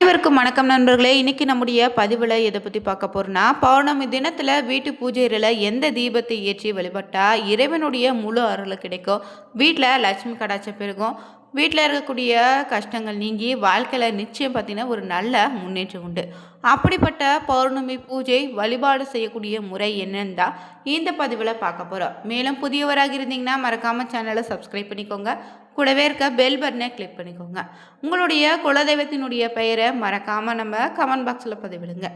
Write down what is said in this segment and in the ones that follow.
அனைவருக்கும் வணக்கம் நண்பர்களே. இன்னைக்கு நம்முடைய பதிவில் எதை பற்றி பார்க்க போகிறோன்னா, பௌர்ணமி தினத்தில் வீட்டு பூஜையில் எந்த தீபத்தை ஏற்றி வழிபட்டால் இறைவனுடைய முழு அருள் கிடைக்கும், வீட்டில் லட்சுமி கடாட்சம் பெருகும், வீட்டில் இருக்கக்கூடிய கஷ்டங்கள் நீங்கி வாழ்க்கையில் நிச்சயம் பார்த்தீங்கன்னா ஒரு நல்ல முன்னேற்றம் உண்டு. அப்படிப்பட்ட பௌர்ணமி பூஜை வழிபாடு செய்யக்கூடிய முறை என்னன்னு தான் இந்த பதிவில் பார்க்க போகிறோம். மேலும் புதியவராக இருந்தீங்கன்னா மறக்காமல் சேனலை சப்ஸ்கிரைப் பண்ணிக்கோங்க, கூடவே இருக்க பெல் பட்டனை கிளிக் பண்ணிக்கோங்க. உங்களுடைய குலதெய்வத்தினுடைய பெயரை மறக்காமல் நம்ம கமெண்ட் பாக்ஸில் பதிவிடுங்க.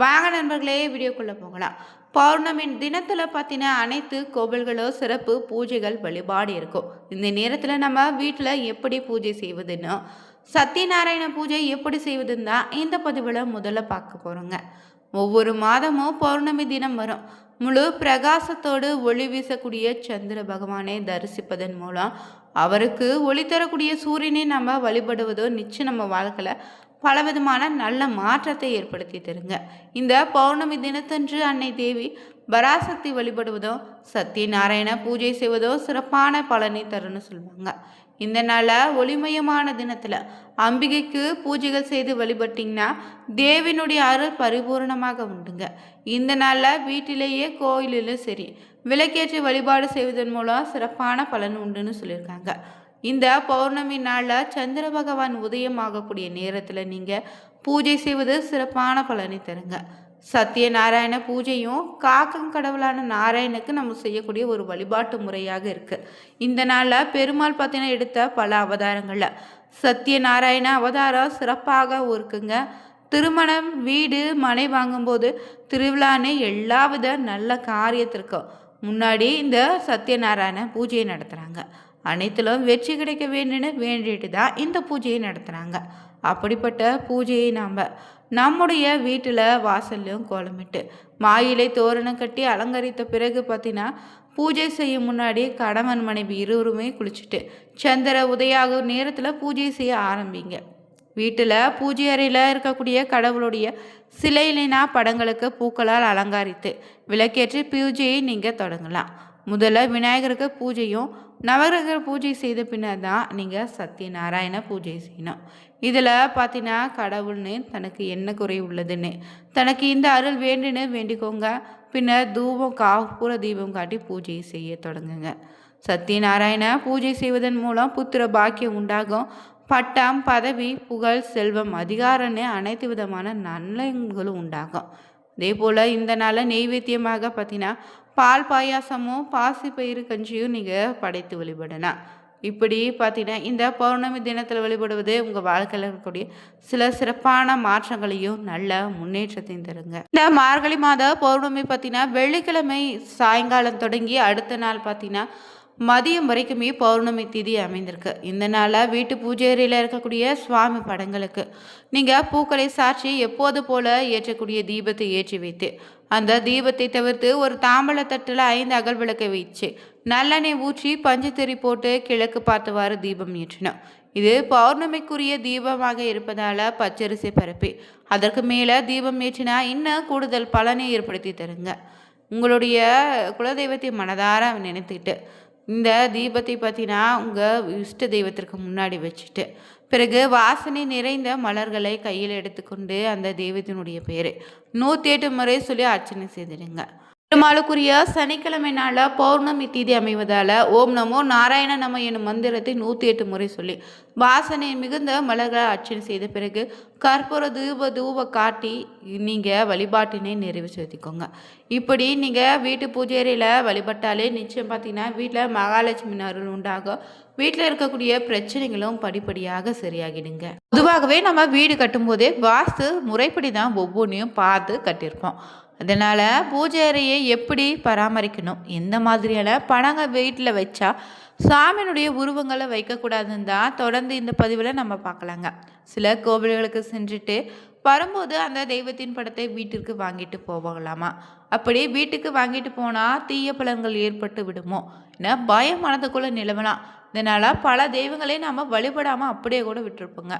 வாங்க நண்பர்களே, வீடியோக்குள்ளே போகலாம். பௌர்ணமி தினத்தில் பார்த்தீங்கன்னா அனைத்து கோவில்களும் சிறப்பு பூஜைகள் வழிபாடு இருக்கும். இந்த நேரத்தில் நம்ம வீட்டில் எப்படி பூஜை செய்வதுன்னு, சத்யநாராயண பூஜை எப்படி செய்வதுன்னு தான் இந்த பதிவில் முதல்ல பார்க்க போகிறோங்க. ஒவ்வொரு மாதமும் பௌர்ணமி தினம் வரும். முழு பிரகாசத்தோடு ஒளி வீசக்கூடிய சந்திர பகவானை தரிசிப்பதன் மூலம் அவருக்கு ஒளி தரக்கூடிய சூரியனை நம்ம வழிபடுவதோ நிச்சயம் நம்ம வாழ்க்கையில் பலவிதமான நல்ல மாற்றத்தை ஏற்படுத்தி தருங்க. இந்த பௌர்ணமி தினத்தன்று அன்னை தேவி பராசக்தி வழிபடுவதோ சத்யநாராயண பூஜை செய்வதோ சிறப்பான பலனை தருன்னு சொல்லுவாங்க. இந்த நாளில் ஒளிமயமான தினத்தில் அம்பிகைக்கு பூஜைகள் செய்து வழிபட்டிங்கன்னா தேவினுடைய அருள் பரிபூர்ணமாக உண்டுங்க. இந்த நாளில் வீட்டிலேயே கோயிலிலும் சரி விளக்கேற்றி வழிபாடு செய்வதன் மூலம் சிறப்பான பலன் உண்டுன்னு சொல்லியிருக்காங்க. இந்த பௌர்ணமி நாளில் சந்திர பகவான் உதயமாகக்கூடிய நேரத்தில் நீங்கள் பூஜை செய்வது சிறப்பான பலனை தருங்க. சத்யநாராயண பூஜையும் காக்கும் கடவுளான நாராயணுக்கு நம்ம செய்யக்கூடிய ஒரு வழிபாட்டு முறையாக இருக்குது. இந்த நாளில் பெருமாள் பார்த்தீங்கன்னா எடுத்த பல அவதாரங்களில் சத்யநாராயண அவதாரம் சிறப்பாக இருக்குங்க. திருமணம், வீடு, மனை வாங்கும்போது, திருவிழான்னு எல்லாவித நல்ல காரியத்திற்கும் முன்னாடி இந்த சத்யநாராயண பூஜையை நடத்துகிறாங்க. அனைத்திலும் வெற்றி கிடைக்க வேண்டும்னு வேண்டிட்டு தான் இந்த பூஜையை நடத்துகிறாங்க. அப்படிப்பட்ட பூஜையை நாம் நம்முடைய வீட்டில் வாசல்லையும் கோலமிட்டு மாயிலை தோரணம் கட்டி அலங்கரித்த பிறகு பார்த்தீங்கன்னா பூஜை செய்யும் முன்னாடி கணவன் மனைவி இருவருமே குளிச்சுட்டு சந்திர உதயாகும் நேரத்தில் பூஜை செய்ய ஆரம்பிங்க. வீட்டில் பூஜை அறையில் இருக்கக்கூடிய கடவுளுடைய சிலையினா படங்களுக்கு பூக்களால் அலங்கரித்து விளக்கேற்றி பூஜையை நீங்கள் தொடங்கலாம். முதல்ல விநாயகருக்கு பூஜையும் நவகிரக பூஜை செய்த பின்னர் தான் நீங்கள் சத்யநாராயண பூஜை செய்யணும். இதில் பார்த்தீங்கன்னா கடவுள்னு தனக்கு என்ன குறை உள்ளதுன்னு தனக்கு இந்த அருள் வேண்டுன்னு வேண்டிக்கோங்க. பின்னர் தூபம் காப்பூர தீபம் காட்டி பூஜை செய்ய தொடங்குங்க. சத்யநாராயண பூஜை செய்வதன் மூலம் புத்திர பாக்கியம் உண்டாகும். பட்டம், பதவி, புகழ், செல்வம், அதிகாரம்னு அனைத்து விதமான நன்மைகளும் உண்டாகும். அதே போல் இந்த நாளில் நெய்வேத்தியமாக பார்த்தீங்கன்னா பால் பாயாசமும் பாசி பயிறு கஞ்சியும் நீங்கள் படைத்து வழிபடலாம். இப்படி பார்த்தீங்கன்னா இந்த பௌர்ணமி தினத்தில் வழிபடுவது உங்கள் வாழ்க்கையில் இருக்கக்கூடிய சில சிறப்பான மாற்றங்களையும் நல்ல முன்னேற்றத்தையும் தருங்க. இந்த மார்கழி மாத பௌர்ணமி பார்த்தீங்கன்னா வெள்ளிக்கிழமை சாயங்காலம் தொடங்கி அடுத்த நாள் பார்த்தீங்கன்னா மதியம் வரைக்குமே பௌர்ணமி திதி அமைந்திருக்கு. இந்த நாளில் வீட்டு பூஜை அறையில் இருக்கக்கூடிய சுவாமி படங்களுக்கு நீங்கள் பூக்களை சாட்சி எப்போது போல ஏற்றக்கூடிய தீபத்தை ஏற்றி வைத்து அந்த தீபத்தை தவிர்த்து ஒரு தாம்பழத்தட்டில் 5 அகல் விளக்கை வச்சு நல்லெண்ணெய் ஊற்றி பஞ்சுத்திரி போட்டு கிழக்கு பார்த்தவாறு தீபம் ஏற்றினோம். இது பௌர்ணமிக்குரிய தீபமாக இருப்பதால் பச்சரிசி பரப்பி அதற்கு மேலே தீபம் ஏற்றினா இன்னும் கூடுதல் பலனை ஏற்படுத்தி தருங்க. உங்களுடைய குலதெய்வத்தை மனதார நினைத்துக்கிட்டு இந்த தீபத்தை பார்த்தீங்கன்னா உங்கள் இஷ்ட தெய்வத்திற்கு முன்னாடி வச்சுட்டு பிறகு வாசனை நிறைந்த மலர்களை கையில் எடுத்துக்கொண்டு அந்த தெய்வத்தினுடைய பேர் 108 முறை சொல்லி அர்ச்சனை செய்திடுங்க. பெருமாளுக்குரிய சனிக்கிழமை நாளில் பௌர்ணமி தீதி அமைவதால் ஓம் நமோ நாராயண நம எனும் மந்திரத்தை 108 முறை சொல்லி வாசனை மிகுந்த மலர்களை அர்ச்சனை செய்த பிறகு கற்பூர தூப காட்டி நீங்கள் வழிபாட்டினை நிறைவு செலுத்திக்கோங்க. இப்படி நீங்கள் வீட்டு பூஜை அறையில் வழிபட்டாலே நிச்சயம் பார்த்தீங்கன்னா வீட்டில் மகாலட்சுமி அருள் உண்டாகும். வீட்டில் இருக்கக்கூடிய பிரச்சனைகளும் படிப்படியாக சரியாகிடுங்க. பொதுவாகவே நம்ம வீடு கட்டும்போதே வாஸ்து முறைப்படி தான் ஒவ்வொன்றையும் பார்த்து கட்டியிருப்போம். அதனால் பூஜை அறையை எப்படி பராமரிக்கணும், எந்த மாதிரியான படங்கள் வீட்டில் வச்சா சாமியினுடைய உருவங்களை வைக்கக்கூடாதுன்னு தான் தொடர்ந்து இந்த பதிவில் நம்ம பார்க்கலாங்க. சில கோவில்களுக்கு சென்றுட்டு வரும்போது அந்த தெய்வத்தின் படத்தை வீட்டிற்கு வாங்கிட்டு போகலாமா, அப்படி வீட்டுக்கு வாங்கிட்டு போனால் தீய பலன்கள் ஏற்பட்டு விடுமோ ஏன்னா பயம் மனதுக்குள்ளே நிலவலாம். இதனால் பல தெய்வங்களை நம்ம வழிபடாமல் அப்படியே கூட விட்டுருப்போங்க.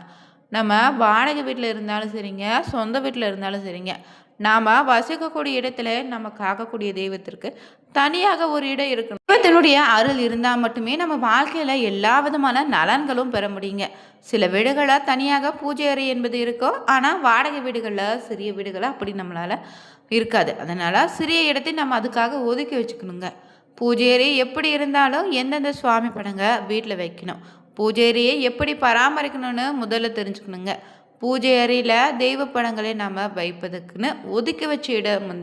நம்ம வாடகை வீட்டில் இருந்தாலும் சரிங்க, சொந்த வீட்டில் இருந்தாலும் சரிங்க, நாம் வசிக்கக்கூடிய இடத்துல நம்ம காக்கக்கூடிய தெய்வத்திற்கு தனியாக ஒரு இடம் இருக்கணும். தெய்வத்தினுடைய அருள் இருந்தால் மட்டுமே நம்ம வாழ்க்கையில் எல்லா விதமான நலன்களும் பெற முடியுங்க. சில வீடுகளில் தனியாக பூஜை அறை என்பது இருக்கும், ஆனால் வாடகை வீடுகளில் சிறிய வீடுகளில் அப்படி நம்மளால் இருக்காது. அதனால் சிறிய இடத்தை நம்ம அதுக்காக ஒதுக்கி வச்சுக்கணுங்க. பூஜை அறை எப்படி இருந்தாலும் எந்தெந்த சுவாமி படங்க வீட்டில் வைக்கணும், பூஜை அறையை எப்படி பராமரிக்கணும்னு முதல்ல தெரிஞ்சுக்கணுங்க. பூஜை அறையில் தெய்வ படங்களை நம்ம வைப்பதுக்குன்னு ஒதுக்கி வச்ச இடம்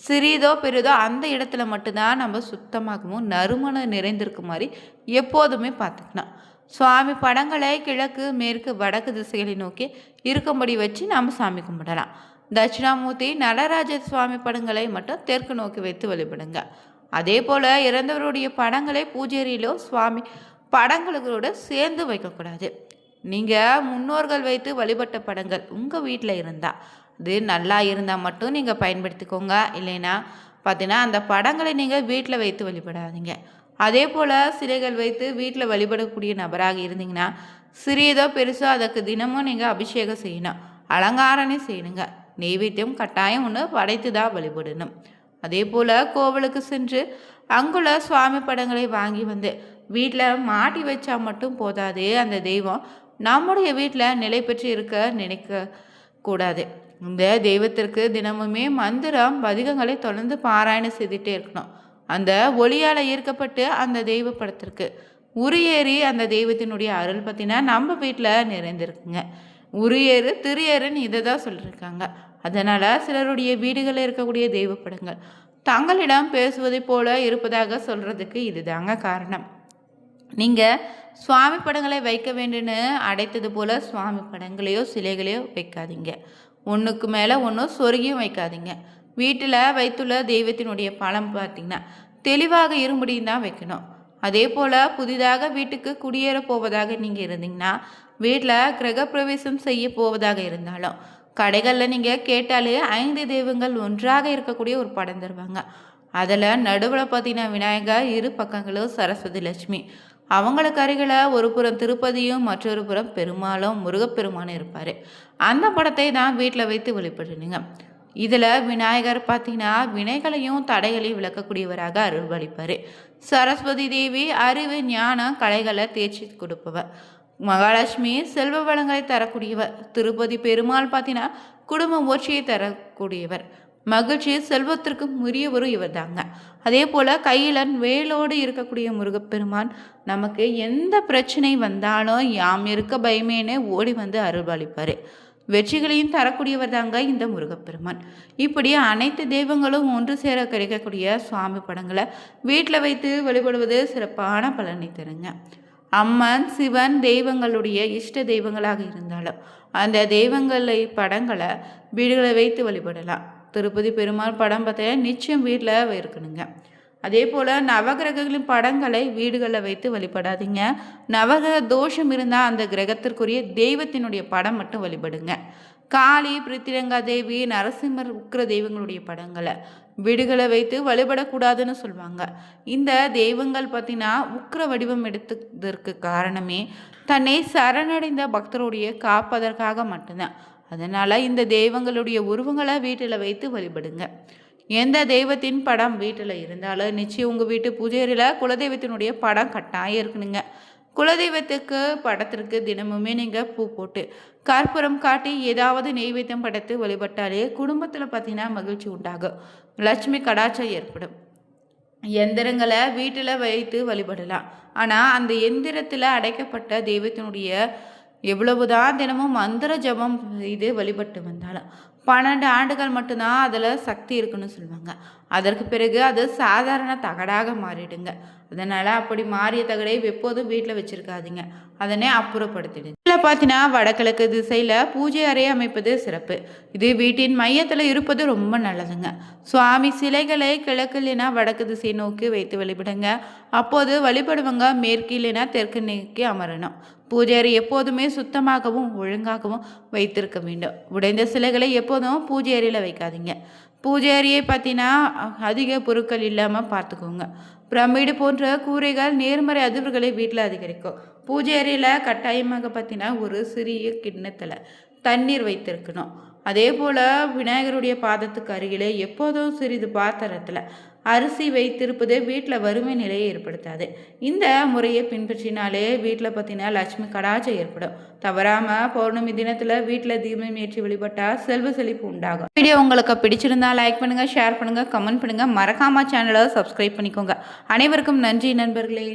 சிறிதோ பெரிதோ அந்த இடத்துல மட்டும்தான் நம்ம சுத்தமாகவும் நறுமணம் நிறைந்திருக்கு மாதிரி எப்போதுமே பார்த்துக்கணும். சுவாமி படங்களை கிழக்கு மேற்கு வடக்கு திசைகளை நோக்கி இருக்கும்படி வச்சு நாம் சாமி கும்பிடலாம். தட்சிணாமூர்த்தி நடராஜ சுவாமி படங்களை மட்டும் தெற்கு நோக்கி வைத்து வழிபடுங்க. அதே போல் இறந்தவருடைய படங்களை பூஜையிலோ சுவாமி படங்களோட சேர்ந்து வைக்கக்கூடாது. நீங்கள் முன்னோர்கள் வைத்து வழிபட்ட படங்கள் உங்கள் வீட்டில் இருந்தால் அது நல்லா இருந்தால் மட்டும் நீங்கள் பயன்படுத்திக்கோங்க. இல்லைன்னா பார்த்தீங்கன்னா அந்த படங்களை நீங்கள் வீட்டில் வைத்து வழிபடாதீங்க. அதே போல் சிலைகள் வைத்து வீட்டில் வழிபடக்கூடிய நபராக இருந்தீங்கன்னா சிறியதோ பெருசோ அதற்கு தினமும் நீங்கள் அபிஷேகம் செய்யணும், அலங்காரணை செய்யணுங்க. நெய்வேத்தியம் கட்டாயம் ஒன்று படைத்து தான் வழிபடணும். அதே போல் கோவிலுக்கு சென்று அங்குள்ள சுவாமி படங்களை வாங்கி வீட்டில் மாட்டி வச்சா மட்டும் போதாது. அந்த தெய்வம் நம்முடைய வீட்டில் நிலை பெற்று இருக்க நினைக்க கூடாது. இந்த தெய்வத்திற்கு தினமுமே மந்திரம் பதிகங்களை தொடர்ந்து பாராயணம் செய்துட்டே இருக்கணும். அந்த ஒளியால் ஈர்க்கப்பட்டு அந்த தெய்வ படத்திற்கு உரியேறி அந்த தெய்வத்தினுடைய அருள் பார்த்தீங்கன்னா நம்ம வீட்டில் நிறைந்திருக்குங்க. உரியேறு திரியேறுன்னு இதை தான் சொல்லியிருக்காங்க. அதனால் சிலருடைய வீடுகளில் இருக்கக்கூடிய தெய்வ படங்கள் தங்களிடம் பேசுவதை போல இருப்பதாக சொல்கிறதுக்கு இதுதாங்க காரணம். நீங்கள் சுவாமி படங்களை வைக்க வேண்டும்னு அடைத்தது போல் சுவாமி படங்களையோ சிலைகளையோ வைக்காதீங்க. ஒன்றுக்கு மேலே ஒன்று சொருகியும் வைக்காதீங்க. வீட்டில் வைத்துள்ள தெய்வத்தினுடைய பலம் பார்த்திங்கன்னா தெளிவாக இரும்படியும் தான் வைக்கணும். அதே போல் புதிதாக வீட்டுக்கு குடியேற போவதாக நீங்கள் இருந்தீங்கன்னா, வீட்டில் கிரகப்பிரவேசம் செய்ய போவதாக இருந்தாலும் கடைகளில் நீங்கள் கேட்டாலே 5 தெய்வங்கள் ஒன்றாக இருக்கக்கூடிய ஒரு படம் தருவாங்க. அதில் நடுவில் பார்த்தீங்கன்னா விநாயகர், இரு பக்கங்களும் சரஸ்வதி லட்சுமி, அவங்களுக்கு அருகில் ஒரு புறம் திருப்பதியும் மற்றொரு புறம் பெருமாளும் முருகப்பெருமானும் இருப்பார். அந்த படத்தை தான் வீட்டில் வைத்து வழிபடுனுங்க. இதில் விநாயகர் பார்த்தீங்கன்னா வினைகளையும் தடைகளையும் விளக்கக்கூடியவராக அருள்வளிப்பார். சரஸ்வதி தேவி அறிவு ஞானம் கலைகளை தேர்ச்சி கொடுப்பவர். மகாலட்சுமி செல்வ வளங்களை தரக்கூடியவர். திருப்பதி பெருமாள் பார்த்தீங்கன்னா குடும்ப ஒற்றியை தரக்கூடியவர். மகிழ்ச்சி செல்வத்திற்கு உரியவரும் இவர் தாங்க. அதே போல் கையில் வேலோடு இருக்கக்கூடிய முருகப்பெருமான் நமக்கு எந்த பிரச்சனை வந்தாலும் யாம் இருக்க பயமேனே ஓடி அருள்பாலிப்பார். வெற்றிகளையும் தரக்கூடியவர் தாங்க இந்த முருகப்பெருமான். இப்படி அனைத்து தெய்வங்களும் ஒன்று சேர கிடைக்கக்கூடிய சுவாமி படங்களை வீட்டில் வைத்து வழிபடுவது சிறப்பான பலனை தருங்க. அம்மன் சிவன் தெய்வங்களுடைய இஷ்ட தெய்வங்களாக இருந்தாலும் அந்த தெய்வங்களை படங்களை வீடுகளை வைத்து வழிபடலாம். திருப்பதி பெருமாள் படம் பார்த்தீங்கன்னா நிச்சயம் வீட்டில் இருக்கணுங்க. அதே போல் நவகிரகங்களின் படங்களை வீடுகளில் வைத்து வழிபடாதீங்க. நவகிரக தோஷம் இருந்தால் அந்த கிரகத்திற்குரிய தெய்வத்தினுடைய படம் மட்டும் வழிபடுங்க. காளி, பிரித்திரங்கா தேவி, நரசிம்மர், உக்கிர தெய்வங்களுடைய படங்களை வீடுகளை வைத்து வழிபடக்கூடாதுன்னு சொல்லுவாங்க. இந்த தெய்வங்கள் பார்த்தீங்கன்னா உக்கிர வடிவம் எடுத்ததற்கு காரணமே தன்னை சரணடைந்த பக்தருடைய காப்பதற்காக மட்டும்தான். அதனால் இந்த தெய்வங்களுடைய உருவங்களை வீட்டில் வைத்து வழிபடுங்க. எந்த தெய்வத்தின் படம் வீட்டில் இருந்தாலும் நிச்சயம் உங்கள் வீட்டு பூஜையில் குலதெய்வத்தினுடைய படம் கட்டாயம் இருக்கணுங்க. குலதெய்வத்துக்கு படத்திற்கு தினமுமே நீங்கள் பூ போட்டு கற்பூரம் காட்டி ஏதாவது நெய்வேத்தியம் படைத்து வழிபட்டாலே குடும்பத்தில் பார்த்தீங்கன்னா மகிழ்ச்சி உண்டாகும், லட்சுமி கடாட்சம் ஏற்படும். எந்திரங்களை வீட்டில் வைத்து வழிபடலாம். ஆனால் அந்த எந்திரத்தில் அடைக்கப்பட்ட தெய்வத்தினுடைய எவ்வளவுதான் தினமும் மந்திர ஜபம் செய்து வழிபட்டு வந்தாலும் 12 ஆண்டுகள் மட்டும்தான் அதில் சக்தி இருக்குன்னு சொல்லுவாங்க. அதற்கு பிறகு அது சாதாரண தகடாக மாறிடுங்க. அதனால் அப்படி மாறிய தகடை எப்போதும் வீட்டில் வச்சுருக்காதீங்க, அதனை அப்புறப்படுத்திடுங்க. இதில் பார்த்தீங்கன்னா வடகிழக்கு திசையில் பூஜை அறை அமைப்பது சிறப்பு. இது வீட்டின் மையத்தில் இருப்பது ரொம்ப நல்லதுங்க. சுவாமி சிலைகளை கிழக்கு இல்லைனா வடக்கு திசையை நோக்கி வைத்து வழிபடுங்க. அப்போது வழிபடுவங்க மேற்கு இல்லைனா தெற்கு நோக்கி அமரணும். பூஜை அறை எப்போதுமே சுத்தமாகவும் ஒழுங்காகவும் வைத்திருக்க வேண்டும். உடைந்த சிலைகளை எப்போதும் பூஜை அறையில் வைக்காதீங்க. பூஜை அறையை பார்த்தீங்கன்னா அதிக பொருட்கள் இல்லாமல் பார்த்துக்கோங்க. பிரமிடு போன்ற கூரைகள் நேர்மறை அதிர்வுகளை வீட்டில் அதிகரிக்கும். பூஜை அறையில் கட்டாயமாக பார்த்தீங்கன்னா ஒரு சிறிய கிண்ணத்தில் தண்ணீர் வைத்திருக்கணும். அதே போல் விநாயகருடைய பாதத்துக்கு அருகிலே எப்போதும் சிறிது பாத்திரத்தில் அரிசி வைத்திருப்பது வீட்டில் வறுமை நிலையை ஏற்படுத்தாது. இந்த முறையை பின்பற்றினாலே வீட்டில் பார்த்தீங்கன்னா லட்சுமி கடாட்சம் ஏற்படும். தவறாமல் பௌர்ணமி தினத்தில் வீட்டில் தீபம் ஏற்றி வழிபட்டால் செல்வ செழிப்பு உண்டாகும். வீடியோ உங்களுக்கு பிடிச்சிருந்தா லைக் பண்ணுங்கள், ஷேர் பண்ணுங்கள், கமெண்ட் பண்ணுங்கள், மறக்காமல் சேனலை சப்ஸ்கிரைப் பண்ணிக்கோங்க. அனைவருக்கும் நன்றி நண்பர்களே.